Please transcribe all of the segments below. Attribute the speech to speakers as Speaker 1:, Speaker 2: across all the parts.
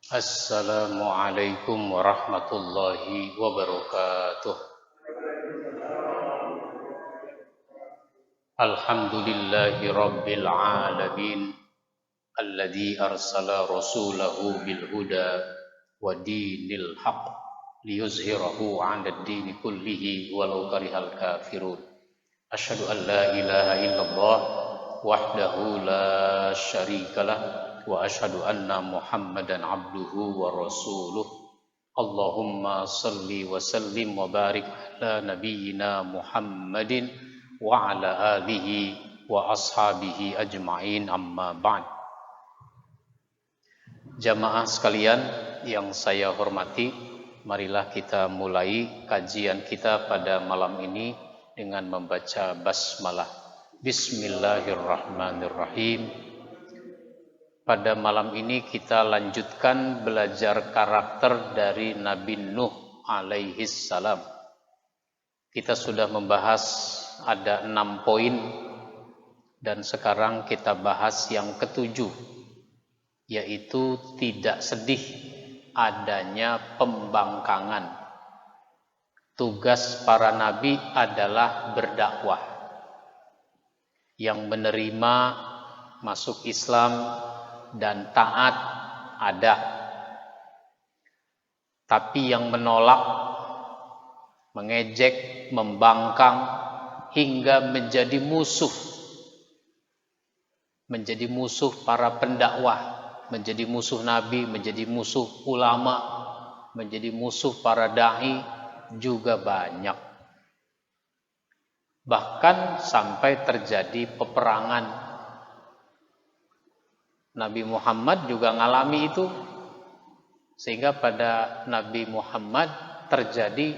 Speaker 1: Assalamualaikum warahmatullahi wabarakatuh. Alhamdulillahi rabbil alamin. Alladzi arsala rasulahu bil huda wa dinil haq liyuzhirahu 'alad dini kullihi walau karihal kafirun. Asyhadu an la ilaha illallah wahdahu la syarikalah wa asyhadu anna Muhammadan abduhu wa rasuluh. Allahumma salli wa sallim wa barik ala nabiyyina Muhammadin wa ala alihi wa ashabihi ajma'in, amma ba'd. Jamaah sekalian yang saya hormati, marilah kita mulai kajian kita pada malam ini dengan membaca basmalah. Bismillahirrahmanirrahim. Pada malam ini kita lanjutkan belajar karakter dari Nabi Nuh alaihis salam. Kita sudah membahas ada 6 poin dan sekarang kita bahas yang ketujuh, yaitu tidak sedih adanya pembangkangan. Tugas para nabi adalah berdakwah. Yang menerima masuk Islam dan taat ada, tapi yang menolak, mengejek, membangkang hingga menjadi musuh para pendakwah, menjadi musuh nabi, menjadi musuh ulama, menjadi musuh para dai juga banyak. Bahkan sampai terjadi peperangan. Nabi Muhammad juga ngalami itu, sehingga pada Nabi Muhammad terjadi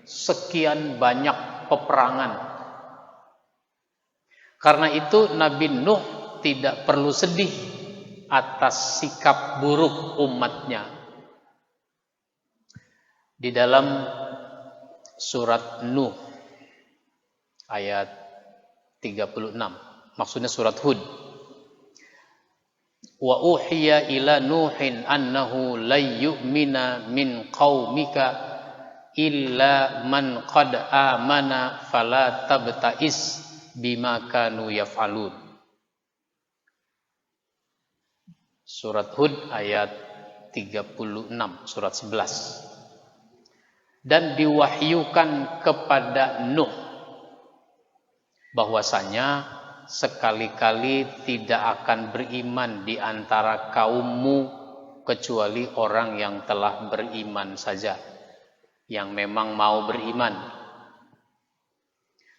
Speaker 1: sekian banyak peperangan. Karena itu Nabi Nuh tidak perlu sedih atas sikap buruk umatnya. Di dalam surat Nuh ayat 36, maksudnya surat Hud, wa uhiya ila nuhin annahu lan yu'mina min qaumika illa man qad amana fala tabta'is bima kanu yaf'alun. Surat Hud ayat 36, surat 11. Dan diwahyukan kepada Nuh bahwasanya sekali-kali tidak akan beriman di antara kaummu kecuali orang yang telah beriman saja, yang memang mau beriman.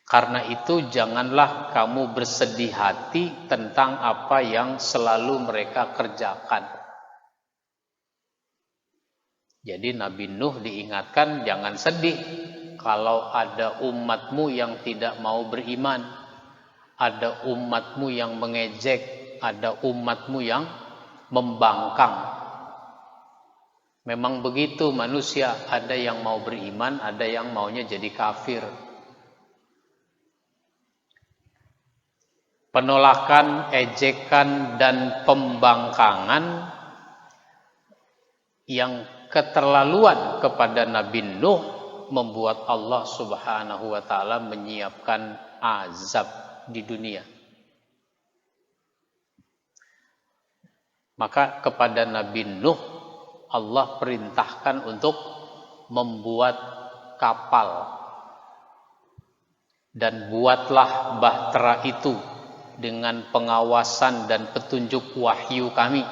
Speaker 1: Karena itu janganlah kamu bersedih hati tentang apa yang selalu mereka kerjakan. Jadi Nabi Nuh diingatkan jangan sedih kalau ada umatmu yang tidak mau beriman, ada umatmu yang mengejek, ada umatmu yang membangkang. Memang begitu manusia, ada yang mau beriman, ada yang maunya jadi kafir. Penolakan, ejekan, dan pembangkangan yang keterlaluan kepada Nabi Nuh membuat Allah Subhanahu wa ta'ala menyiapkan azab di dunia. Maka kepada Nabi Nuh Allah perintahkan untuk membuat kapal, dan buatlah bahtera itu dengan pengawasan dan petunjuk wahyu kami,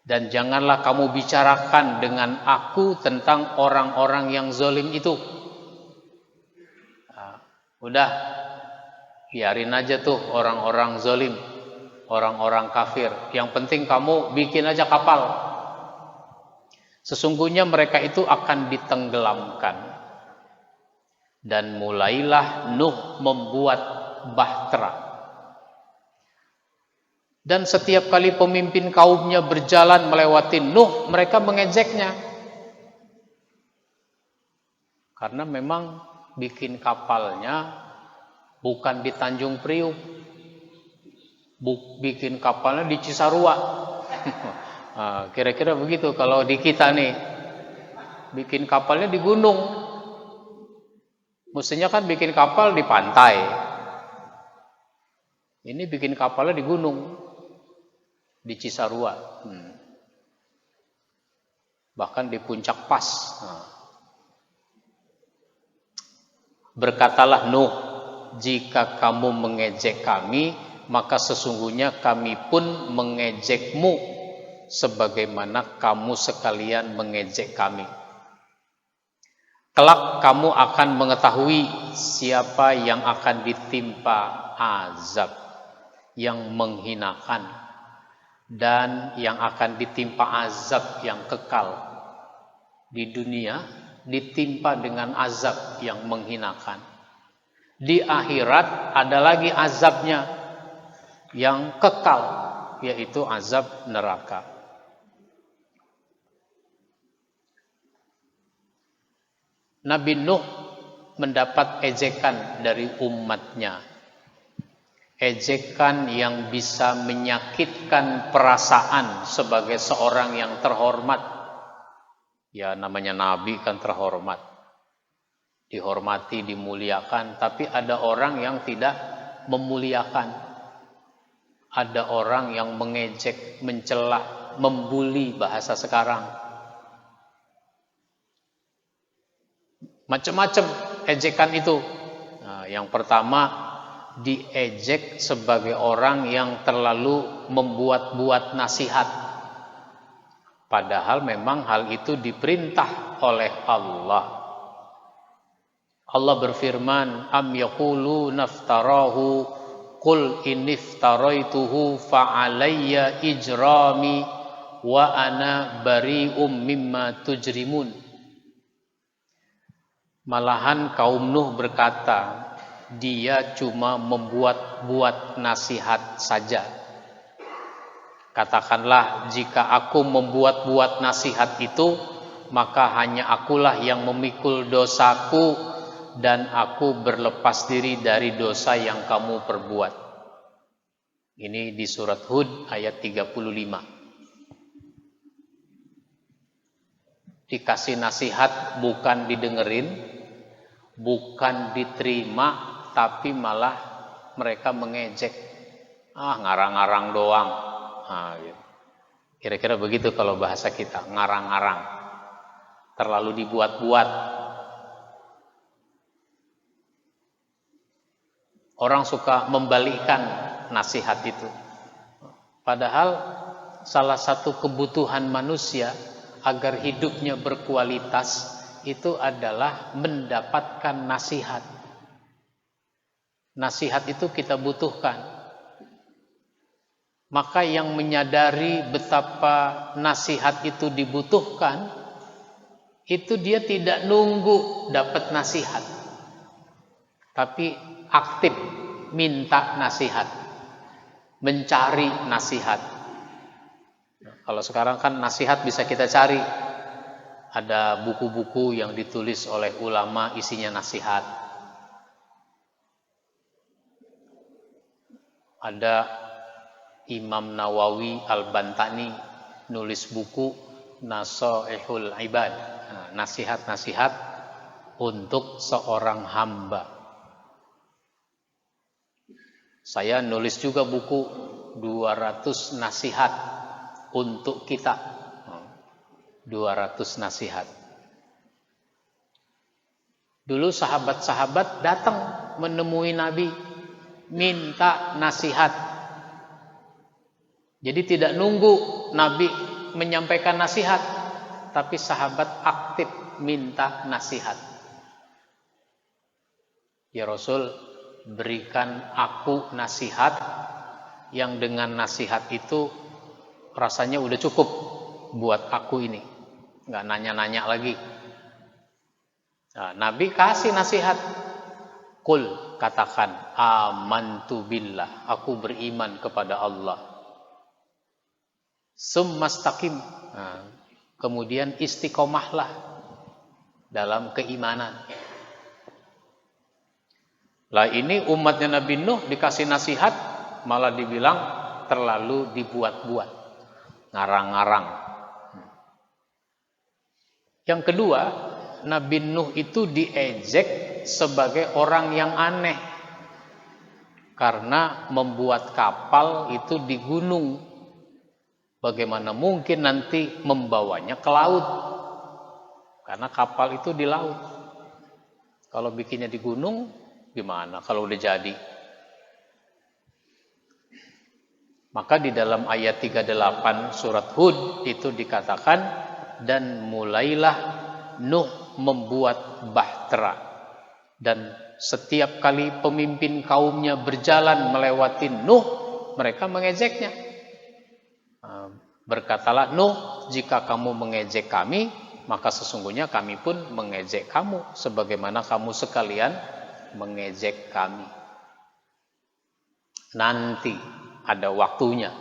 Speaker 1: dan janganlah kamu bicarakan dengan aku tentang orang-orang yang zalim itu. Udah, biarin aja tuh orang-orang zalim, orang-orang kafir. Yang penting kamu bikin aja kapal. Sesungguhnya mereka itu akan ditenggelamkan. Dan mulailah Nuh membuat bahtera. Dan setiap kali pemimpin kaumnya berjalan melewati Nuh, mereka mengejeknya. Karena memang bikin kapalnya bukan di Tanjung Priuk, bikin kapalnya di Cisarua. Kira-kira begitu kalau di kita nih, bikin kapalnya di gunung. Mestinya kan bikin kapal di pantai. Ini bikin kapalnya di gunung, di Cisarua. Bahkan di puncak Pas. Berkatalah Nuh, jika kamu mengejek kami, maka sesungguhnya kami pun mengejekmu, sebagaimana kamu sekalian mengejek kami. Kelak kamu akan mengetahui siapa yang akan ditimpa azab yang menghinakan, dan yang akan ditimpa azab yang kekal. Di dunia ditimpa dengan azab yang menghinakan. Di akhirat ada lagi azabnya yang kekal, yaitu azab neraka. Nabi Nuh mendapat ejekan dari umatnya. Ejekan yang bisa menyakitkan perasaan sebagai seorang yang terhormat. Ya, namanya Nabi kan terhormat, dihormati, dimuliakan. Tapi ada orang yang tidak memuliakan. Ada orang yang mengejek, mencela, membuli bahasa sekarang. Macam-macam ejekan itu. Yang pertama, diejek sebagai orang yang terlalu membuat-buat nasihat. Padahal memang hal itu diperintah oleh Allah. Allah berfirman, am yaqulu naftarahu qul iniftaraituhu fa'alayya ijrami wa ana bari'um mimma tujrimun. Malahan kaum Nuh berkata, dia cuma membuat-buat nasihat saja. Katakanlah, jika aku membuat-buat nasihat itu, maka hanya akulah yang memikul dosaku, dan aku berlepas diri dari dosa yang kamu perbuat. Ini di surat Hud ayat 35. Dikasih nasihat bukan didengerin, bukan diterima, tapi malah mereka mengejek. Ngarang-ngarang doang. Gitu. Kira-kira begitu kalau bahasa kita, ngarang-ngarang, terlalu dibuat-buat. Orang suka membalikkan nasihat itu. Padahal salah satu kebutuhan manusia agar hidupnya berkualitas itu adalah mendapatkan nasihat. Nasihat itu kita butuhkan. Maka yang menyadari betapa nasihat itu dibutuhkan, itu dia tidak nunggu dapat nasihat, tapi aktif minta nasihat, mencari nasihat. Kalau sekarang kan nasihat bisa kita cari. Ada buku-buku yang ditulis oleh ulama isinya nasihat. Ada Imam Nawawi Al-Bantani nulis buku Nasaihul Ibad, nasihat-nasihat untuk seorang hamba. Saya nulis juga buku 200 nasihat untuk kita. 200 nasihat. Dulu sahabat-sahabat datang menemui Nabi, minta nasihat. Jadi tidak nunggu Nabi menyampaikan nasihat, tapi sahabat aktif minta nasihat. Ya Rasul, berikan aku nasihat yang dengan nasihat itu rasanya udah cukup buat aku ini, nggak nanya-nanya lagi. Nah, Nabi kasih nasihat. Qul, katakan, amantu billah, aku beriman kepada Allah. Summastaqim, kemudian istiqomahlah dalam keimanan. Lah ini umatnya Nabi Nuh dikasih nasihat malah dibilang terlalu dibuat-buat. ngarang-ngarang. Yang kedua, Nabi Nuh itu diejek sebagai orang yang aneh karena membuat kapal itu di gunung. Bagaimana mungkin nanti membawanya ke laut? Karena kapal itu di laut. Kalau bikinnya di gunung, gimana kalau udah jadi? Maka di dalam ayat 38 surat Hud itu dikatakan, dan mulailah Nuh membuat bahtera. Dan setiap kali pemimpin kaumnya berjalan melewati Nuh, mereka mengejeknya. Berkatalah Nuh, jika kamu mengejek kami, maka sesungguhnya kami pun mengejek kamu, sebagaimana kamu sekalian mengejek kami. Nanti ada waktunya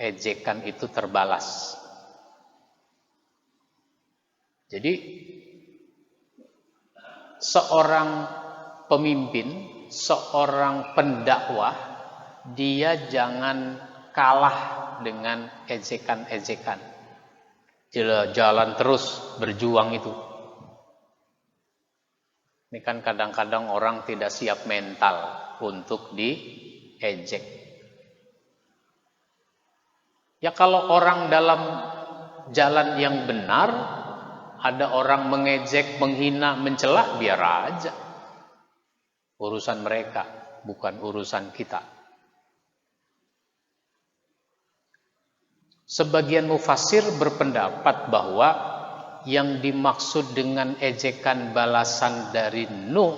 Speaker 1: ejekan itu terbalas. Jadi seorang pemimpin, seorang pendakwah, dia jangan kalah dengan ejekan-ejekan. Jalan terus berjuang itu. Ini kan kadang-kadang orang tidak siap mental untuk diejek. Ya kalau orang dalam jalan yang benar, ada orang mengejek, menghina, mencela, biar aja. Urusan mereka, bukan urusan kita. Sebagian mufassir berpendapat bahwa yang dimaksud dengan ejekan balasan dari Nuh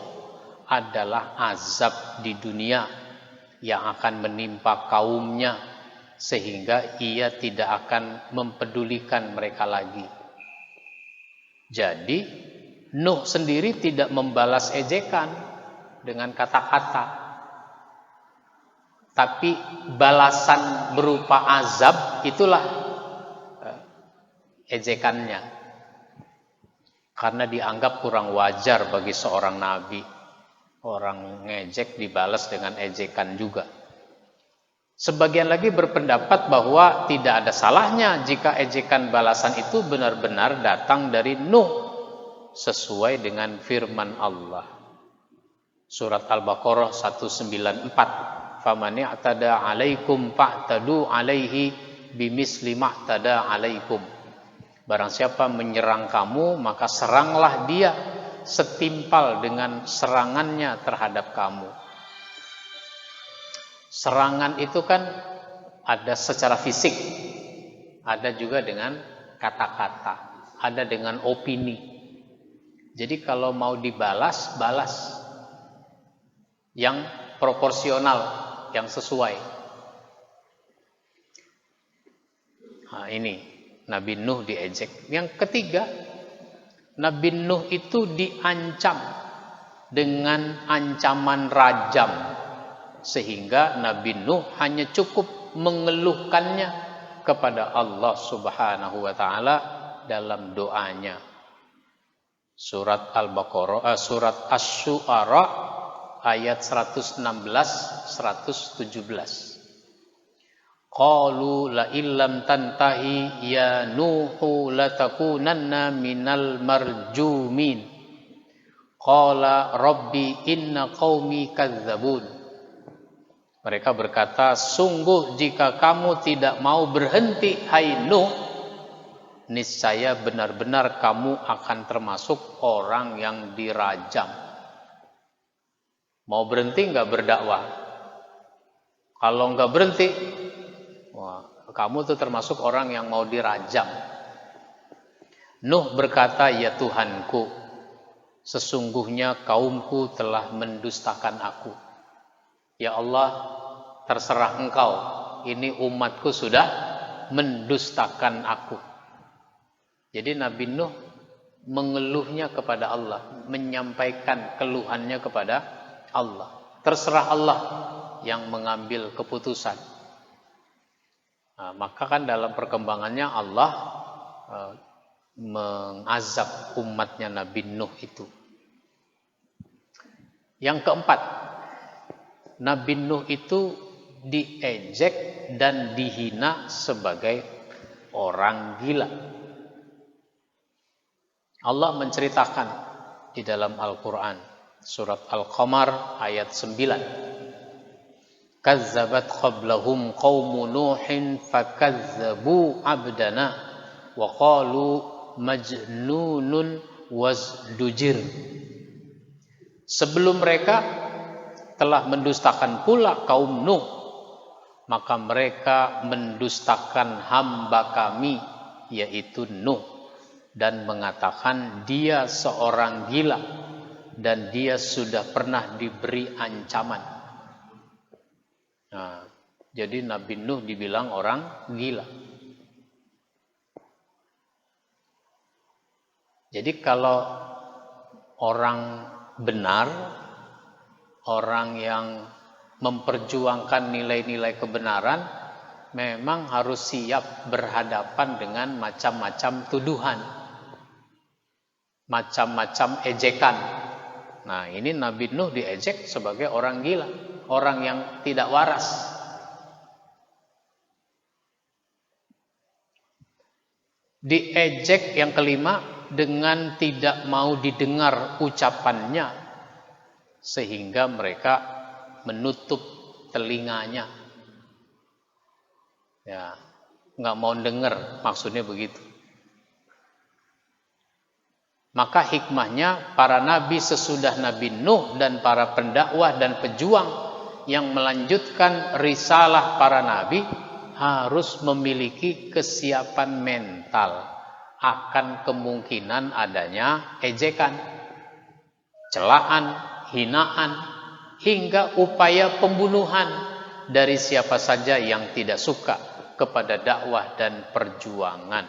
Speaker 1: adalah azab di dunia yang akan menimpa kaumnya, sehingga ia tidak akan mempedulikan mereka lagi. Jadi Nuh sendiri tidak membalas ejekan dengan kata-kata, tapi balasan berupa azab itulah ejekannya. Karena dianggap kurang wajar bagi seorang nabi, orang ngejek dibalas dengan ejekan juga. Sebagian lagi berpendapat bahwa tidak ada salahnya jika ejekan balasan itu benar-benar datang dari Nuh, sesuai dengan firman Allah. Surat Al-Baqarah 194. Faman i'tada 'alaikum fa'tadu 'alaihi bimisli ma'tada 'alaikum. Barang siapa menyerang kamu, maka seranglah dia setimpal dengan serangannya terhadap kamu. Serangan itu kan ada secara fisik, ada juga dengan kata-kata, ada dengan opini. Jadi kalau mau dibalas, balas yang proporsional, yang sesuai. Nah, ini Nabi Nuh diejek. Yang ketiga, Nabi Nuh itu diancam dengan ancaman rajam, sehingga Nabi Nuh hanya cukup mengeluhkannya kepada Allah Subhanahu wa taala dalam doanya. Surat Al-Baqarah, surat Asy-Syu'ara ayat 116 117. Qalu la illam tantahi ya Nuhu latakunanna minal marjumin. Qala rabbi inna qaumi kadzabun. Mereka berkata, sungguh jika kamu tidak mau berhenti hai Nuh, niscaya benar-benar kamu akan termasuk orang yang dirajam. Mau berhenti nggak berdakwah? Kalau nggak berhenti, wah, kamu tuh termasuk orang yang mau dirajam. Nuh berkata, ya Tuhanku, sesungguhnya kaumku telah mendustakan aku. Ya Allah, terserah engkau, ini umatku sudah mendustakan aku. Jadi Nabi Nuh mengeluhnya kepada Allah, menyampaikan keluhannya kepada Allah. Terserah Allah yang mengambil keputusan. Nah, maka kan dalam perkembangannya Allah mengazab umatnya Nabi Nuh itu. Yang keempat, Nabi Nuh itu diejek dan dihina sebagai orang gila. Allah menceritakan di dalam Al-Quran, surat Al-Qamar ayat 9. Kazzabat qablahum qaumu Nuhin fakazzabu abdana wa qalu majnunun wazdujir. Sebelum mereka telah mendustakan pula kaum Nuh, maka mereka mendustakan hamba kami, yaitu Nuh, dan mengatakan dia seorang gila dan dia sudah pernah diberi ancaman. Nah, jadi Nabi Nuh dibilang orang gila. Jadi kalau orang benar, orang yang memperjuangkan nilai-nilai kebenaran, memang harus siap berhadapan dengan macam-macam tuduhan, macam-macam ejekan. Nah, ini Nabi Nuh diejek sebagai orang gila, orang yang tidak waras. Diejek yang kelima dengan tidak mau didengar ucapannya, sehingga mereka menutup telinganya. Ya, nggak mau dengar, maksudnya begitu. Maka hikmahnya para nabi sesudah Nabi Nuh dan para pendakwah dan pejuang yang melanjutkan risalah para nabi harus memiliki kesiapan mental akan kemungkinan adanya ejekan, celaan, hinaan, hingga upaya pembunuhan dari siapa saja yang tidak suka kepada dakwah dan perjuangan.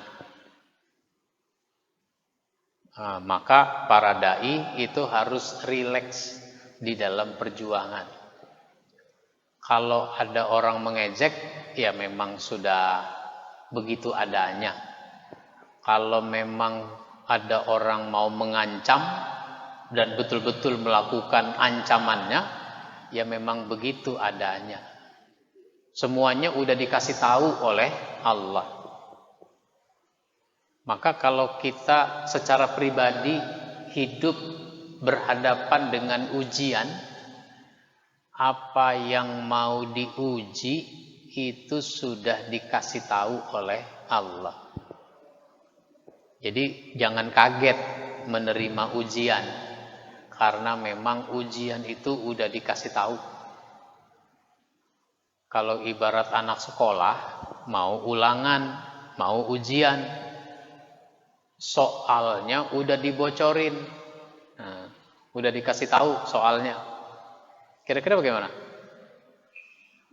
Speaker 1: Maka para dai itu harus rileks di dalam perjuangan. Kalau ada orang mengejek, ya memang sudah begitu adanya. Kalau memang ada orang mau mengancam dan betul-betul melakukan ancamannya, ya memang begitu adanya. Semuanya udah dikasih tahu oleh Allah. Maka kalau kita secara pribadi hidup berhadapan dengan ujian, apa yang mau diuji itu sudah dikasih tahu oleh Allah. Jadi jangan kaget menerima ujian, karena memang ujian itu udah dikasih tahu. Kalau ibarat anak sekolah mau ulangan, mau ujian, soalnya udah dibocorin, udah dikasih tahu soalnya. Kira-kira bagaimana?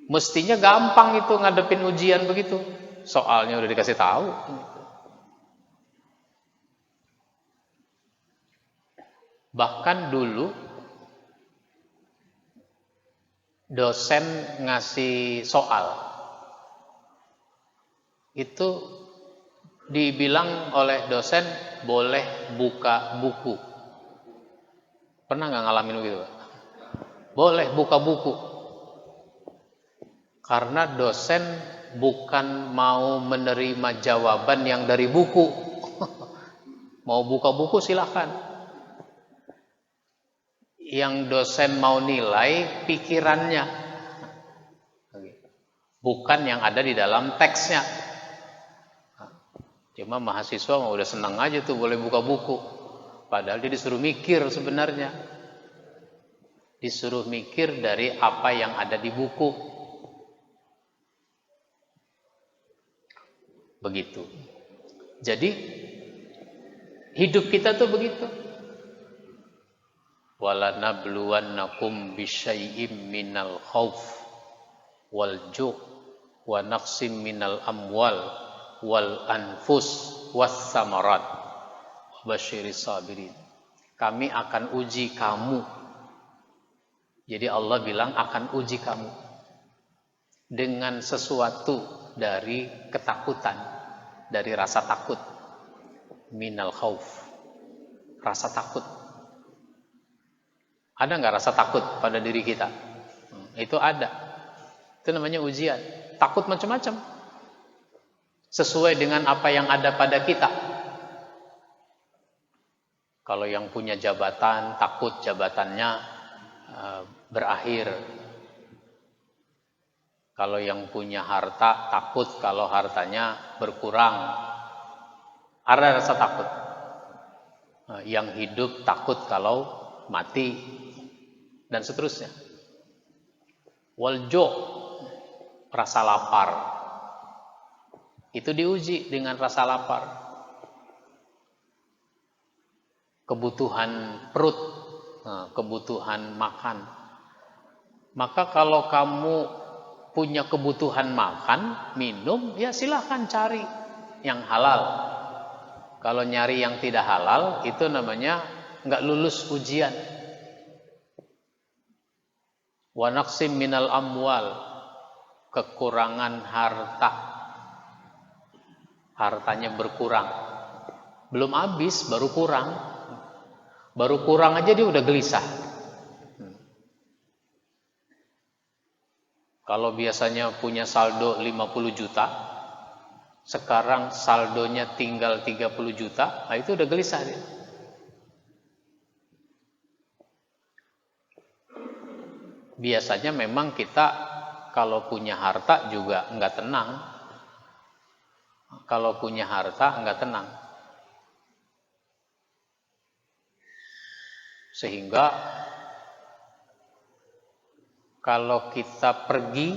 Speaker 1: Mestinya gampang itu ngadepin ujian begitu, soalnya udah dikasih tahu. Bahkan dulu dosen ngasih soal itu dibilang oleh dosen boleh buka buku. Pernah nggak ngalamin begitu? Boleh buka buku. Karena dosen bukan mau menerima jawaban yang dari buku. Mau buka buku silahkan. Yang dosen mau nilai pikirannya, bukan yang ada di dalam teksnya. Cuma mahasiswa udah senang aja tuh boleh buka buku, padahal dia disuruh mikir sebenarnya, disuruh mikir dari apa yang ada di buku. Begitu. Jadi hidup kita tuh begitu. Wala nabluwannakum bisyai'im minal khauf wal ju' wa naqsim minal amwal wal anfus was samarat basyiris sabirin. Kami akan uji kamu. Jadi Allah bilang akan uji kamu dengan sesuatu dari ketakutan, dari rasa takut. Minal khauf, rasa takut. Ada nggak rasa takut pada diri kita? Itu ada. Itu namanya ujian. Takut macam-macam. sesuai dengan apa yang ada pada kita. Kalau yang punya jabatan takut jabatannya berakhir. Kalau yang punya harta takut kalau hartanya berkurang. Ada rasa takut. Yang hidup takut kalau mati dan seterusnya. Waljo, rasa lapar. Itu diuji dengan rasa lapar. Kebutuhan perut, kebutuhan makan. Maka kalau kamu punya kebutuhan makan, minum, ya silahkan cari yang halal. Kalau nyari yang tidak halal, itu namanya nggak lulus ujian. Wa naqsim minal amwal, kekurangan harta. Hartanya berkurang. Belum habis, baru kurang. Baru kurang aja dia udah gelisah. Kalau biasanya punya saldo 50 juta, sekarang saldonya tinggal 30 juta, nah itu udah gelisah dia. Biasanya memang kita kalau punya harta juga nggak tenang. Kalau punya harta nggak tenang. Sehingga kalau kita pergi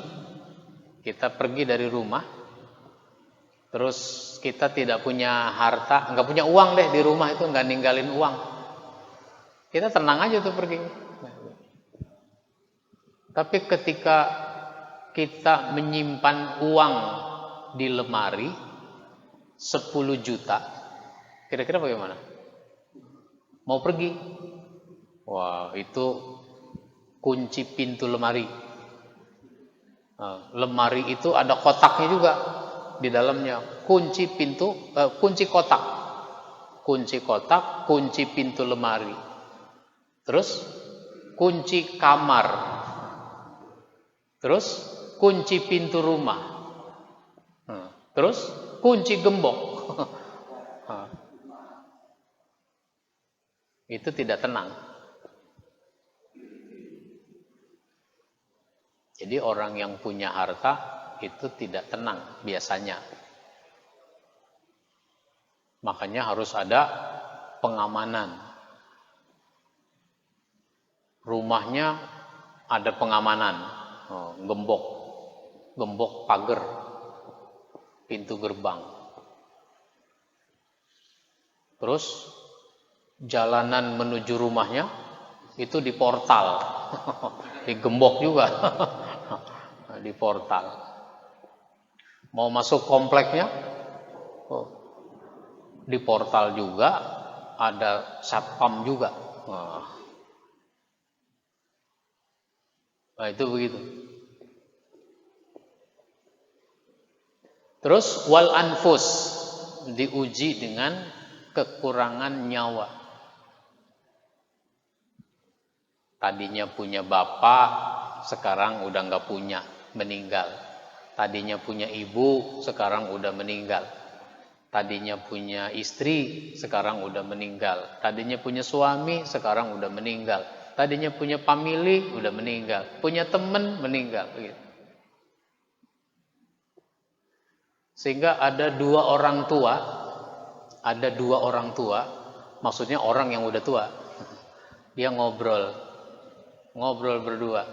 Speaker 1: dari rumah, terus kita tidak punya harta, nggak punya uang deh di rumah itu, nggak ninggalin uang, kita tenang aja tuh pergi. Tapi ketika kita menyimpan uang di lemari 10 juta, kira-kira bagaimana? Mau pergi? Wah, itu kunci pintu lemari. Lemari itu ada kotaknya juga di dalamnya. Kunci pintu, kunci kotak. Kunci kotak, kunci pintu lemari. Terus kunci kamar. Terus kunci pintu rumah. Terus kunci gembok. Itu tidak tenang. Jadi orang yang punya harta itu tidak tenang biasanya. Makanya harus ada pengamanan. Rumahnya ada pengamanan. Gembok pagar, pintu gerbang. Terus jalanan menuju rumahnya itu di portal. Digembok juga. Di portal. Mau masuk kompleknya, di portal juga ada satpam juga. Nah itu begitu. Terus wal anfus, diuji dengan kekurangan nyawa. Tadinya punya bapak, sekarang udah nggak punya, meninggal. Tadinya punya ibu, sekarang udah meninggal. Tadinya punya istri, sekarang udah meninggal. Tadinya punya suami, sekarang udah meninggal. Tadinya punya family, udah meninggal. Punya teman, meninggal. Sehingga ada dua orang tua, maksudnya orang yang udah tua. Dia ngobrol berdua.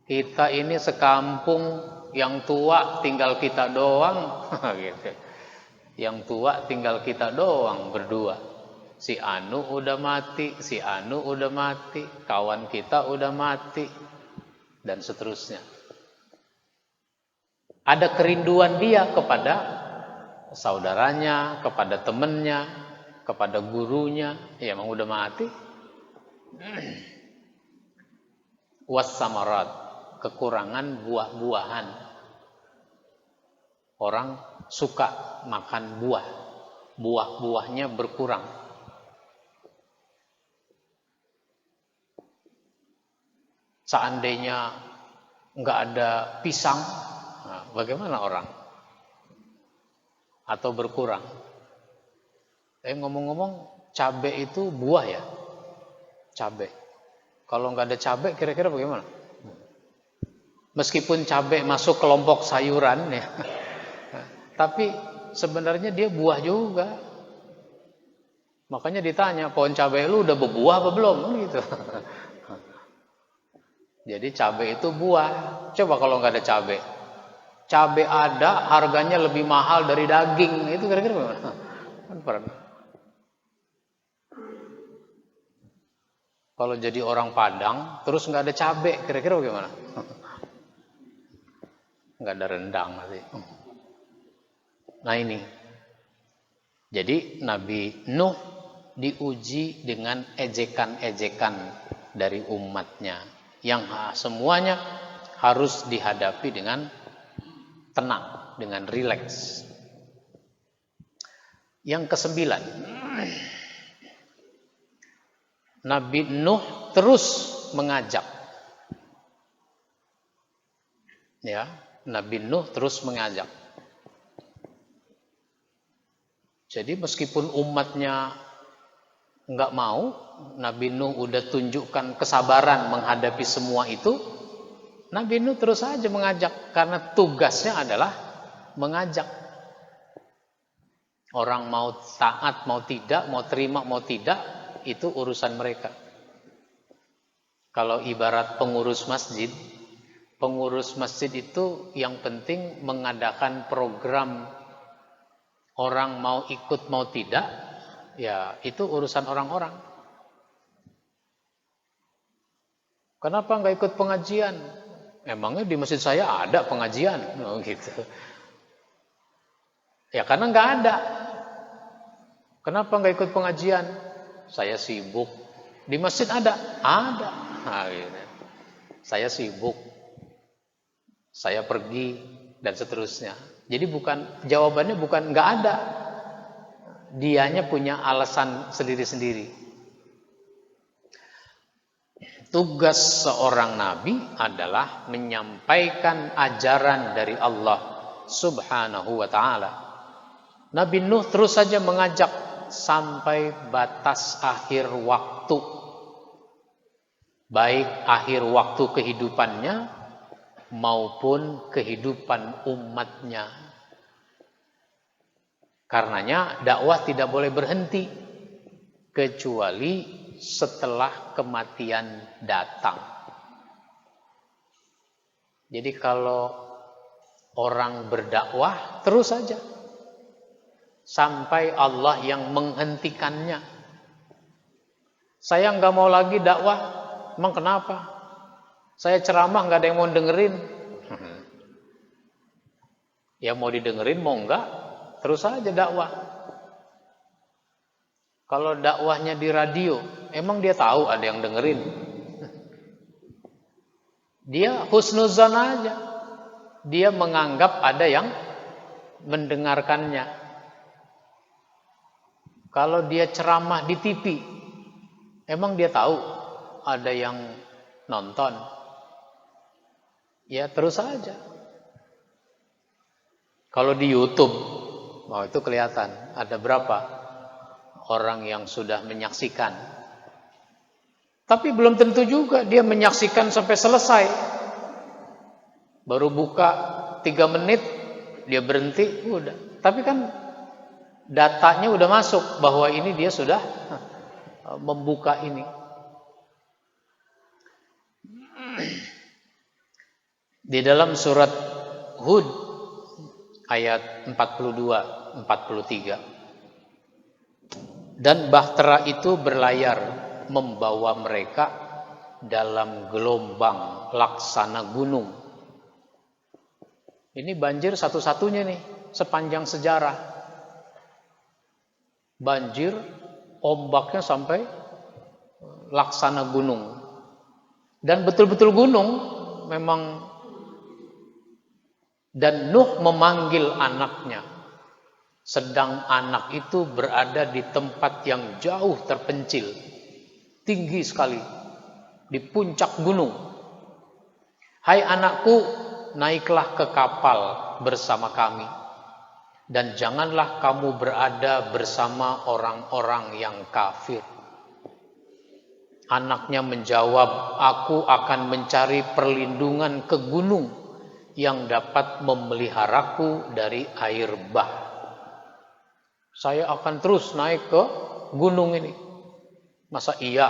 Speaker 1: Kita ini sekampung, yang tua tinggal kita doang. Gitu. Yang tua tinggal kita doang berdua. Si Anu udah mati, si Anu udah mati, kawan kita udah mati, dan seterusnya. Ada kerinduan dia kepada saudaranya, kepada temannya, kepada gurunya. Ya emang udah mati. Wassamarat, kekurangan buah-buahan. Orang suka makan buah. Buah-buahnya berkurang. Seandainya nggak ada pisang, nah, bagaimana orang? atau berkurang. Ngomong-ngomong, cabai itu buah ya? Cabai. Kalau nggak ada cabai, kira-kira bagaimana? Meskipun cabai masuk kelompok sayuran ya, tapi sebenarnya dia buah juga. Makanya ditanya, pohon cabai lu udah berbuah apa belum? Gitu. Jadi cabai itu buah. Coba kalau nggak ada cabai. Cabai ada, harganya lebih mahal dari daging. Itu kira-kira bagaimana? Kan pernah. Kalau jadi orang Padang, terus nggak ada cabai, kira-kira bagaimana? Nggak ada rendang nanti. Nah ini. Jadi Nabi Nuh diuji dengan ejekan-ejekan dari umatnya. Yang semuanya harus dihadapi dengan tenang, dengan rileks. Yang kesembilan, Nabi Nuh terus mengajak. Ya, Nabi Nuh terus mengajak. Jadi meskipun umatnya nggak mau, Nabi Nuh udah tunjukkan kesabaran menghadapi semua itu, Nabi Nuh terus saja mengajak karena tugasnya adalah mengajak. Orang mau taat, mau tidak, mau terima, mau tidak, itu urusan mereka. Kalau ibarat pengurus masjid itu yang penting mengadakan program. Orang mau ikut mau tidak, ya itu urusan orang-orang. Kenapa nggak ikut pengajian? Emangnya di masjid saya ada pengajian? Oh, gitu. Ya karena nggak ada. Kenapa nggak ikut pengajian? Saya sibuk. Di masjid ada? Ada. Nah, gitu. Saya sibuk. Saya pergi dan seterusnya. Jadi jawabannya bukan nggak ada. Dianya punya alasan sendiri-sendiri. Tugas seorang nabi adalah menyampaikan ajaran dari Allah Subhanahu wa taala. Nabi Nuh terus saja mengajak sampai batas akhir waktu. Baik akhir waktu kehidupannya maupun kehidupan umatnya. Karenanya dakwah tidak boleh berhenti kecuali setelah kematian datang. Jadi kalau orang berdakwah terus saja sampai Allah yang menghentikannya. Saya nggak mau lagi dakwah, emang kenapa? Saya ceramah nggak ada yang mau dengerin. Ya mau didengerin mau enggak, terus saja dakwah. Kalau dakwahnya di radio, emang dia tahu ada yang dengerin? Dia husnuzan aja. Dia menganggap ada yang mendengarkannya. Kalau dia ceramah di TV, emang dia tahu ada yang nonton? Ya terus saja. Kalau di YouTube, itu kelihatan ada berapa orang yang sudah menyaksikan. Tapi belum tentu juga dia menyaksikan sampai selesai. Baru buka 3 menit, dia berhenti, udah. Tapi kan datanya udah masuk bahwa ini dia sudah membuka ini. Di dalam surat Hud ayat 42-43. Dan bahtera itu berlayar membawa mereka dalam gelombang laksana gunung. Ini banjir satu-satunya nih sepanjang sejarah. Banjir ombaknya sampai laksana gunung. Dan betul-betul gunung memang. Dan Nuh memanggil anaknya. Sedang anak itu berada di tempat yang jauh terpencil. Tinggi sekali. Di puncak gunung. Hai anakku, naiklah ke kapal bersama kami. dan janganlah kamu berada bersama orang-orang yang kafir. Anaknya menjawab, aku akan mencari perlindungan ke gunung yang dapat memeliharaku dari air bah. Saya akan terus naik ke gunung ini. Masa iya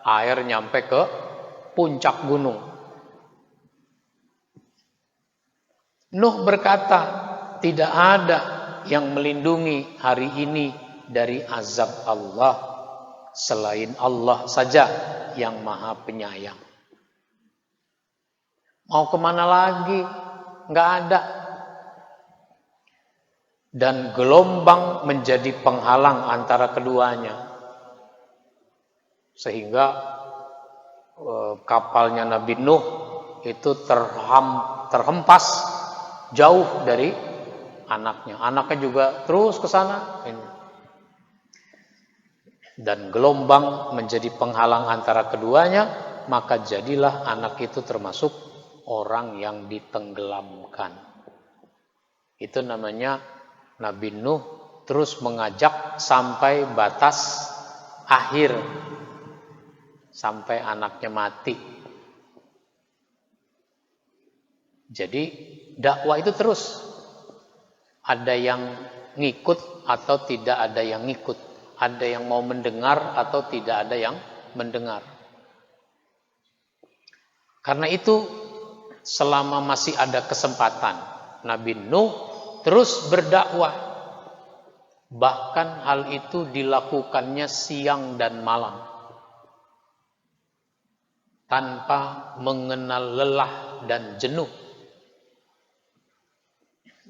Speaker 1: air nyampe ke puncak gunung? Nuh berkata, tidak ada yang melindungi hari ini dari azab Allah selain Allah saja yang maha penyayang. Mau kemana lagi? Nggak ada. Dan gelombang menjadi penghalang antara keduanya. Sehingga kapalnya Nabi Nuh itu terhempas jauh dari anaknya. Anaknya juga terus ke sana. Dan gelombang menjadi penghalang antara keduanya, maka jadilah anak itu termasuk orang yang ditenggelamkan. Itu namanya Nabi Nuh terus mengajak sampai batas akhir, sampai anaknya mati. Jadi dakwah itu terus, ada yang ngikut atau tidak ada yang ngikut, ada yang mau mendengar atau tidak ada yang mendengar. Karena itu selama masih ada kesempatan, Nabi Nuh terus berdakwah. Bahkan hal itu dilakukannya siang dan malam, tanpa mengenal lelah dan jenuh.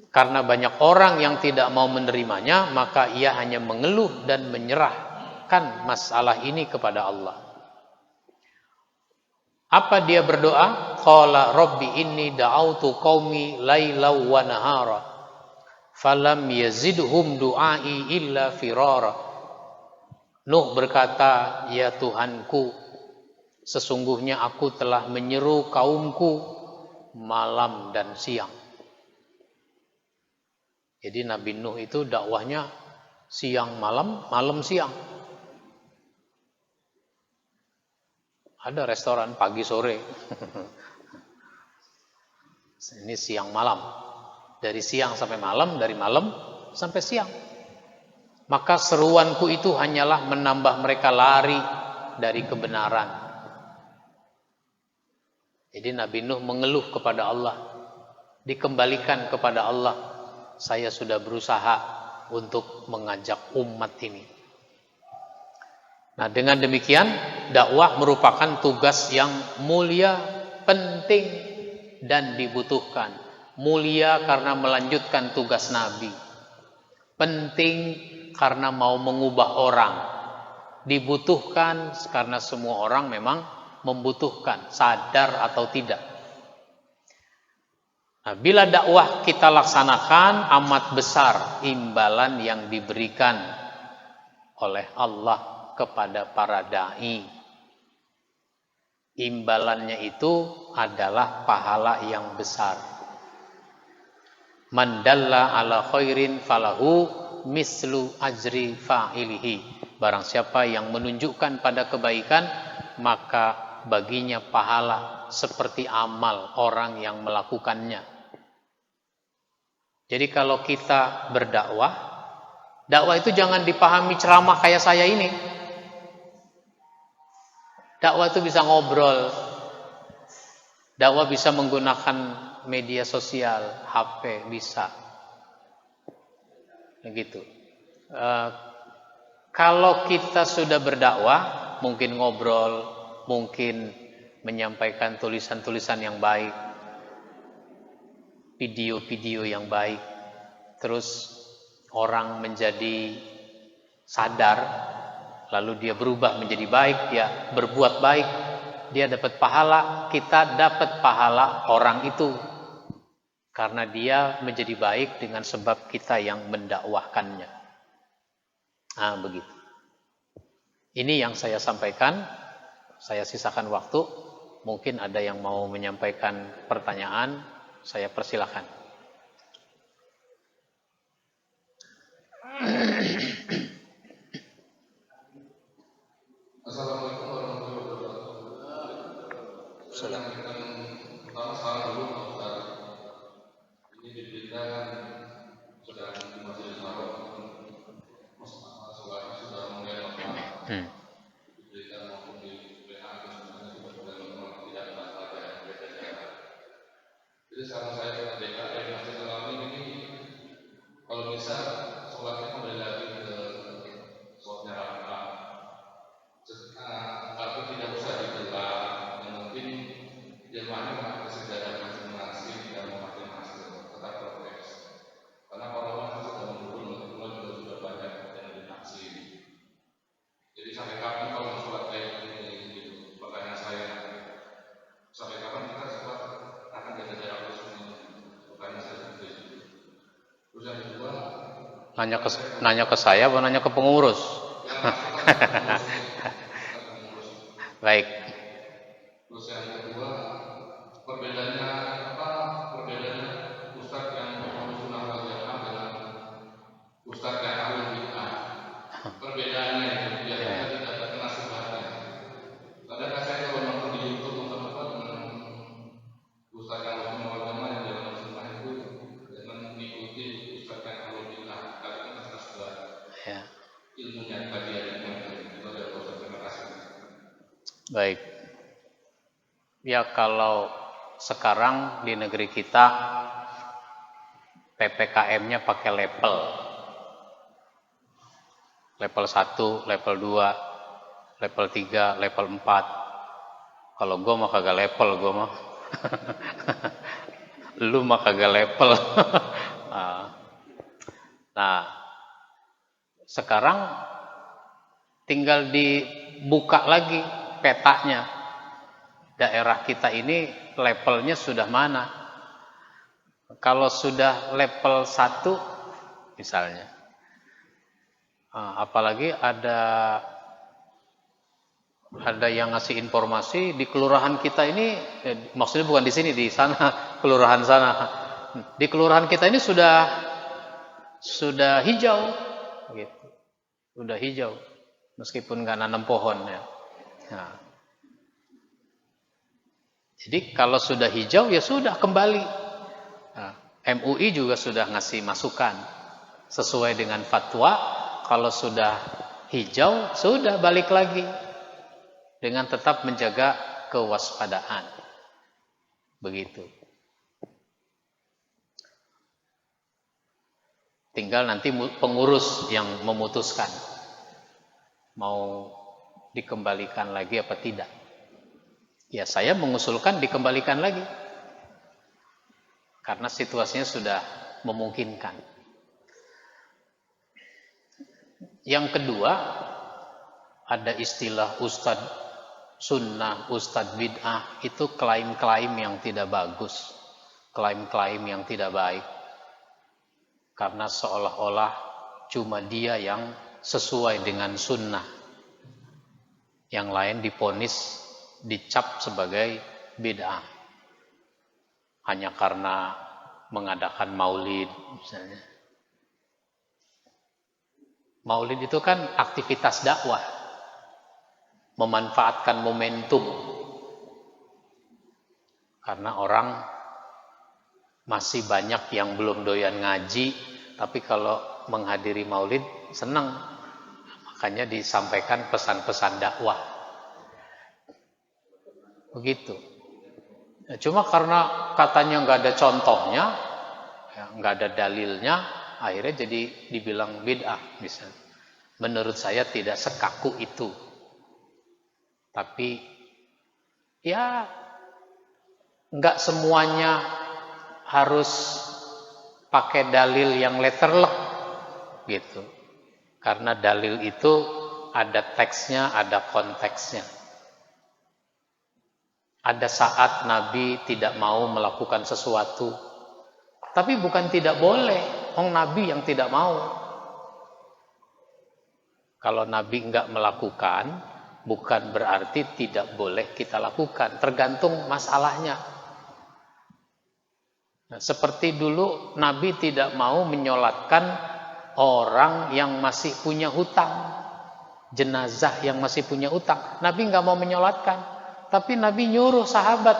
Speaker 1: Karena banyak orang yang tidak mau menerimanya, maka ia hanya mengeluh dan menyerahkan masalah ini kepada Allah. Apa dia berdoa? Qala rabbi inni da'autu qaumi lailaw wa nahara falam yazidhum du'ai illa firara. Nuh berkata, ya Tuhanku, sesungguhnya aku telah menyeru kaumku malam dan siang. Jadi Nabi Nuh itu dakwahnya siang malam, malam siang. Ada restoran pagi sore. Ini siang malam. Dari siang sampai malam, dari malam sampai siang. Maka seruanku itu hanyalah menambah mereka lari dari kebenaran. Jadi Nabi Nuh mengeluh kepada Allah, dikembalikan kepada Allah. Saya sudah berusaha untuk mengajak umat ini. Nah, dengan demikian dakwah merupakan tugas yang mulia, penting dan dibutuhkan. Mulia karena melanjutkan tugas Nabi. Penting karena mau mengubah orang. Dibutuhkan karena semua orang memang membutuhkan, sadar atau tidak. Nah, bila dakwah kita laksanakan, amat besar imbalan yang diberikan oleh Allah kepada para da'i. Imbalannya itu adalah pahala yang besar. Man dalla ala khairin falahu mislu ajri fa'ilihi. Barang siapa yang menunjukkan pada kebaikan, maka baginya pahala seperti amal orang yang melakukannya. Jadi kalau kita berdakwah, dakwah itu jangan dipahami ceramah kayak saya ini. Dakwah itu bisa ngobrol. Dakwah bisa menggunakan media sosial, HP bisa. Begitu. Kalau kita sudah berdakwah, mungkin ngobrol, mungkin menyampaikan tulisan-tulisan yang baik, video-video yang baik, terus orang menjadi sadar, lalu dia berubah menjadi baik, dia berbuat baik, dia dapat pahala, kita dapat pahala orang itu. Karena dia menjadi baik dengan sebab kita yang mendakwahkannya. Nah, begitu. Ini yang saya sampaikan, saya sisakan waktu. Mungkin ada yang mau menyampaikan pertanyaan, saya persilakan.
Speaker 2: Assalamualaikum warahmatullahi wabarakatuh. Saya menyampaikan pertama salam dulu Pak Ustaz. Ini di berita sedang di Masjid Al-Haram, sholatnya sudah mulai normal. Di berita maupun di WA sebenarnya sudah mulai normal, tidak ada masalah yang berbeda. Jadi sekarang saya dengan DKM Masjid Al-Haram ini, kalau bisa sholatnya kembali lagi ke sholatnya rakaat. Tapi tidak usah digelar, yang mungkin jemaahnya memakai sejadah masing-masing dan memakai masker, tetap prokes. Karena corona sudah menurun, juga sudah banyak yang divaksin. Jadi sampai kapan kalau sholat kayak ini? Gitu. Pertanyaan saya, sampai kapan kita sholat akan jaga jarak terus ini? Pertanyaan saya seperti itu. Terus yang kedua,
Speaker 1: nanya ke saya atau nanya ke pengurus? Baik.
Speaker 2: Terus yang kedua, perbedaannya apa? Perbedaannya ustadz yang sunnah wal jamaah dengan ustadz yang ahli bid'ah. Perbedaannya itu biar kita tidak terkena subhatnya. Kadang-kadang saya kalau nonton di YouTube nonton dengan ustadz yang sunnah wal jamaah yang jalan sunnah itu dengan mengikuti ustadz yang ahli bid'ah. Karena kita terkena subhat.
Speaker 1: Ya.
Speaker 2: Ilmunya kajiannya itu adalah proses. Terima kasih.
Speaker 1: Baik. Ya, kalau sekarang di negeri kita PPKM-nya pakai level. Level 1, level 2, level 3, level 4. Kalau gue mah kagak level, gue mah. Lu mah kagak level. Nah, sekarang tinggal dibuka lagi petanya. Daerah kita ini levelnya sudah mana? Kalau sudah level 1 misalnya, apalagi ada yang ngasih informasi di kelurahan kita ini, maksudnya bukan di sini, di sana, kelurahan sana. Di kelurahan kita ini sudah hijau, gitu. Sudah hijau, meskipun nggak nanam pohon ya. Nah, jadi kalau sudah hijau ya sudah kembali. Nah, MUI juga sudah ngasih masukan sesuai dengan fatwa. Kalau sudah hijau sudah balik lagi dengan tetap menjaga kewaspadaan. Begitu. Tinggal nanti pengurus yang memutuskan mau dikembalikan lagi apa tidak. Ya, saya mengusulkan dikembalikan lagi karena situasinya sudah memungkinkan. Yang kedua, ada istilah ustadz sunnah, ustadz bid'ah. Itu klaim-klaim yang tidak bagus, klaim-klaim yang tidak baik, karena seolah-olah cuma dia yang sesuai dengan sunnah, yang lain diponis, dicap sebagai bid'ah hanya karena mengadakan maulid misalnya. Maulid itu kan aktivitas dakwah, memanfaatkan momentum karena orang masih banyak yang belum doyan ngaji, tapi kalau menghadiri maulid senang, makanya disampaikan pesan-pesan dakwah. Begitu. Cuma karena katanya nggak ada contohnya, ya, nggak ada dalilnya, akhirnya jadi dibilang bid'ah misalnya. Menurut saya tidak sekaku itu. Tapi ya nggak semuanya harus pakai dalil yang letterlek gitu. Karena dalil itu ada teksnya, ada konteksnya. Ada saat Nabi tidak mau melakukan sesuatu, tapi bukan tidak boleh. Nabi yang tidak mau. Kalau Nabi enggak melakukan, bukan berarti tidak boleh kita lakukan. Tergantung masalahnya. Nah, seperti dulu Nabi tidak mau menyolatkan orang yang masih punya hutang, jenazah yang masih punya hutang. Nabi nggak mau menyolatkan, tapi Nabi nyuruh sahabat,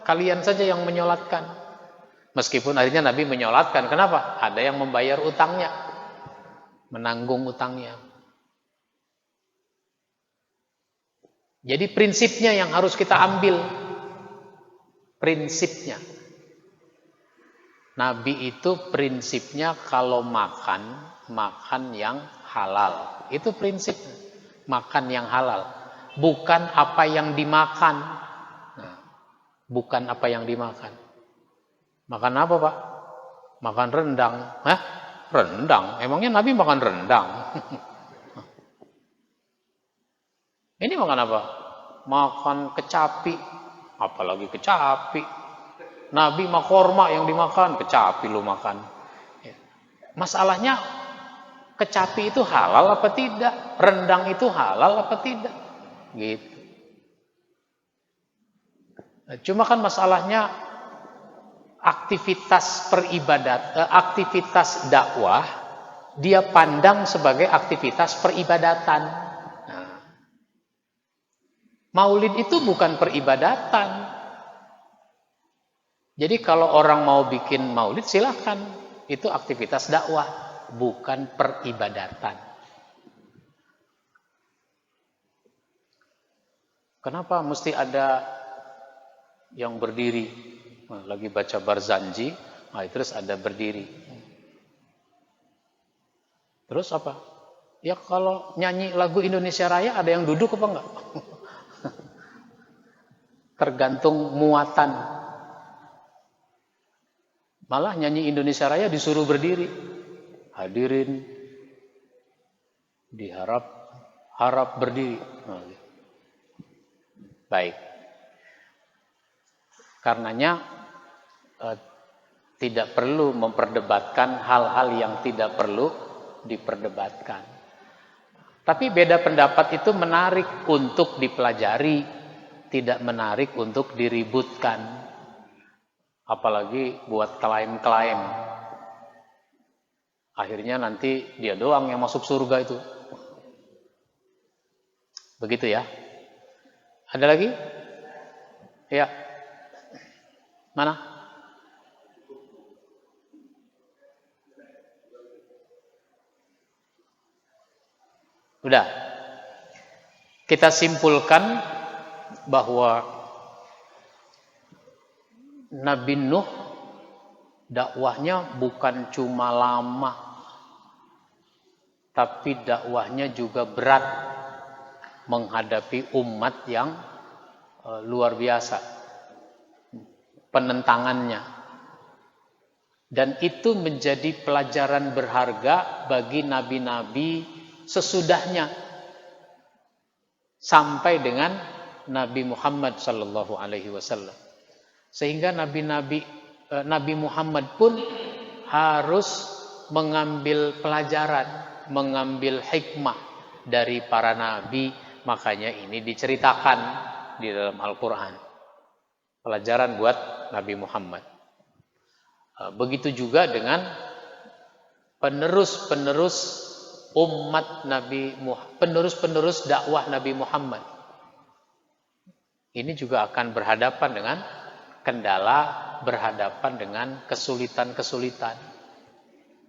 Speaker 1: kalian saja yang menyolatkan. Meskipun akhirnya Nabi menyolatkan. Kenapa? Ada yang membayar utangnya, menanggung utangnya. Jadi prinsipnya yang harus kita ambil, prinsipnya. Nabi itu prinsipnya kalau makan, makan yang halal. Itu prinsipnya, makan yang halal. Bukan apa yang dimakan. Nah, bukan apa yang dimakan. Makan apa, Pak? Makan rendang. Hah? Rendang? Emangnya Nabi makan rendang? Ini makan apa? Makan kecapi. Apalagi kecapi. Nabi mah korma yang dimakan, kecapi lu makan. Masalahnya kecapi itu halal apa tidak? Rendang itu halal apa tidak? Gitu. Cuma kan masalahnya aktivitas aktivitas dakwah dia pandang sebagai aktivitas peribadatan. Nah, Maulid itu bukan peribadatan. Jadi kalau orang mau bikin maulid silakan, itu aktivitas dakwah, bukan peribadatan. Kenapa mesti ada yang berdiri? Nah, lagi baca Barzanji, terus ada berdiri. Terus apa? Ya kalau nyanyi lagu Indonesia Raya ada yang duduk apa enggak? Tergantung muatan. Malah nyanyi Indonesia Raya disuruh berdiri. Hadirin harap berdiri. Baik. Karenanya tidak perlu memperdebatkan hal-hal yang tidak perlu diperdebatkan. Tapi beda pendapat itu menarik untuk dipelajari, tidak menarik untuk diributkan. Apalagi buat klaim-klaim. Akhirnya nanti dia doang yang masuk surga itu. Begitu ya. Ada lagi? Ya. Mana? Udah. Kita simpulkan bahwa Nabi Nuh dakwahnya bukan cuma lama, tapi dakwahnya juga berat menghadapi umat yang luar biasa penentangannya. Dan itu menjadi pelajaran berharga bagi nabi-nabi sesudahnya sampai dengan Nabi Muhammad sallallahu alaihi wasallam. Sehingga Nabi Muhammad pun harus mengambil pelajaran, mengambil hikmah dari para nabi. Makanya ini diceritakan di dalam Al-Quran. Pelajaran buat Nabi Muhammad. Begitu juga dengan penerus-penerus umat Nabi Muhammad, penerus-penerus dakwah Nabi Muhammad. Ini juga akan berhadapan dengan kendala, berhadapan dengan kesulitan-kesulitan.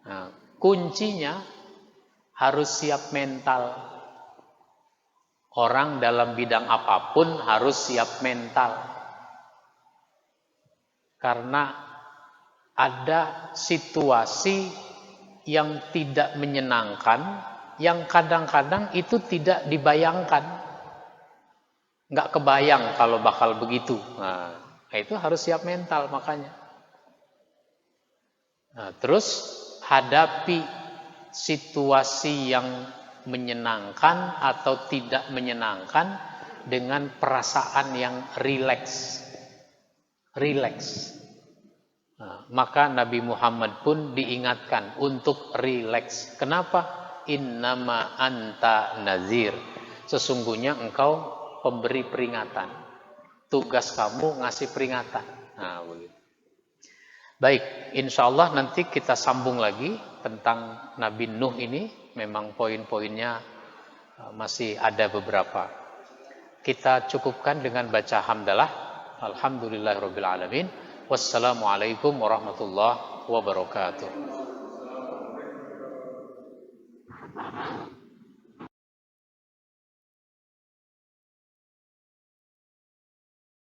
Speaker 1: Nah, kuncinya harus siap mental. Orang dalam bidang apapun harus siap mental. Karena ada situasi yang tidak menyenangkan, yang kadang-kadang itu tidak dibayangkan. Nggak kebayang kalau bakal begitu. Nah, itu harus siap mental makanya. Nah, terus hadapi situasi yang menyenangkan atau tidak menyenangkan dengan perasaan yang rileks. Nah, maka Nabi Muhammad pun diingatkan untuk rileks. Kenapa? Innama anta nazir. Sesungguhnya engkau pemberi peringatan. Tugas kamu ngasih peringatan. Nah, begitu. Baik, insya Allah nanti kita sambung lagi tentang Nabi Nuh ini. Memang poin-poinnya masih ada beberapa. Kita cukupkan dengan baca hamdalah. Alhamdulillahirabbil alamin. Wassalamualaikum warahmatullahi wabarakatuh.